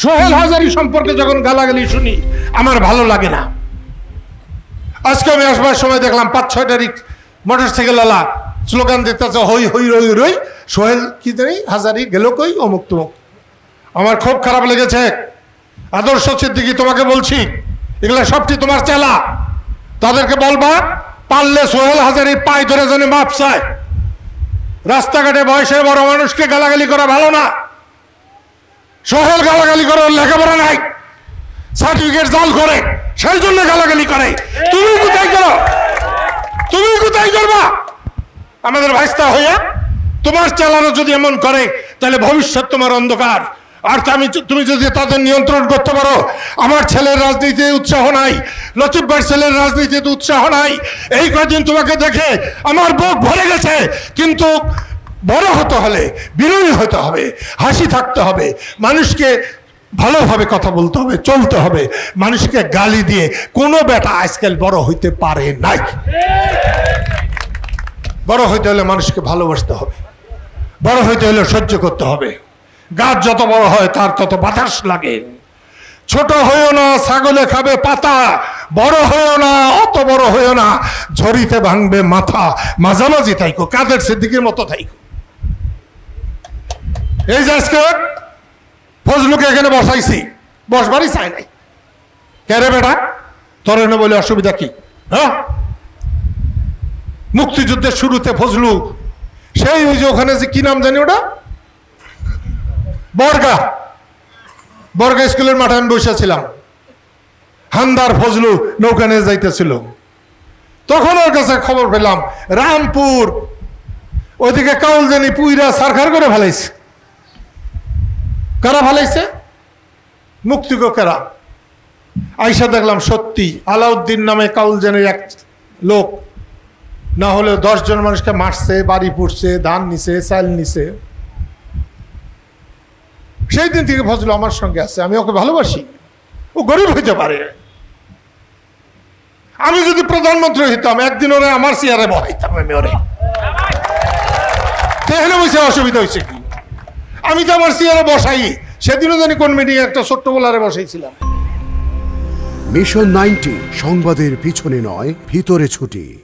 সোহেল হাজারি সম্পর্কে যখন গালাগালি শুনি আমার ভালো লাগে না। আজকে আমি আসবার সময় দেখলাম ৫-৬টারই মোটরসাইকেলওয়ালা স্লোগান দিতেছে হই হই রই রই, সোহেল কি জানি হাজারি গেল কই অমুক তমুক। আমার খুব খারাপ লেগেছে। আদর্শ সিদ্দিকী তোমাকে বলছি, এগুলা সবটি তোমার চেলা। তাদেরকে বলবা পারলে সোহেল হাজারির পায়ে ধরে যেন মাপ চায়। রাস্তাঘাটে বয়সে বড় মানুষকে গালাগালি করা ভালো না। সোহেল গালাগালি করার লেখাপড়া নাই, সার্টিফিকেট জাল করে, সেই জন্য গালাগালি করে। তুমি কোথায় করো? তুমি কোথায় করবা? আমাদের ভাইস্তা হইয়া তোমার চালানো যদি এমন করে তাহলে ভবিষ্যৎ তোমার অন্ধকার। আর তুমি যদি তাদের নিয়ন্ত্রণ করতে পারো। আমার ছেলের রাজনীতিতে উৎসাহ নাই, লতিফ ভাইয়ের ছেলের রাজনীতিতে উৎসাহ নাই। এই কদিন তোমাকে দেখে আমার বুক ভরে গেছে। কিন্তু বড় হতে হলে বিনয়ী হতে হবে, হাসি থাকতে হবে, মানুষকে ভালোভাবে কথা বলতে হবে, চলতে হবে। মানুষকে গালি দিয়ে কোনো বেটা আজকাল বড় হইতে পারে নাই। বড় হইতে হলে মানুষকে ভালোবাসতে হবে, বড় হইতে হলে সহ্য করতে হবে। গাছ যত বড় হয় তার তত বাতাস লাগে। ছোট হইও না, ছাগলে খাবে পাতা। বড় হইও না, অত বড় হইও না, ঝরিতে ভাঙবে মাথা। মাঝামাঝি থাইকো, কাদের সিদ্দিকের মতো থাইকো। এই যে আজকে ফজলুকে এখানে বসাইছি, বসবারই চাই নাই। কেরে বেটা তোর এনে বলে অসুবিধা কি? হ্যাঁ, মুক্তিযুদ্ধের শুরুতে ফজলু সেই ওই যে ওখানে যে কি নাম জানি ওটা, বর্গা স্কুলের মাঠে আমি বসেছিলাম। হান্দার ফজলু নৌকা নিয়ে যাইতেছিল। তখন ওর কাছে খবর পেলাম রামপুর ওইদিকে কাউল জানি পুইরা সারখার করে ফেলাইছে। কারা ফেলাইছে? মুক্তিগো কারা। আইসা দেখলাম সত্যি আলাউদ্দিন নামে কাউল জানির এক লোক না হলেও 10 জন মানুষকে মারছে, বাড়ি পুড়ছে, ধান নিছে, চাল নিছে। সেই দিন থেকে ফজলু আমার সঙ্গে আছে। আমি ওকে ভালোবাসি। ও গরিব হইতে পারে। আমি যদি প্রধানমন্ত্রী হইতাম একদিন ওরে আমার চেয়ারে বসাইতাম। আমি ওরে এখানে বসে অসুবিধা হয়েছে কি? আমি তো আমার চেয়ারে বসাই। সেদিনও জানি কোন মিটিং একটা ছোট্ট বলারে বসাইছিলাম। মিশন 90 সংবাদের পিছনে নয়, ভিতরে ছুটি।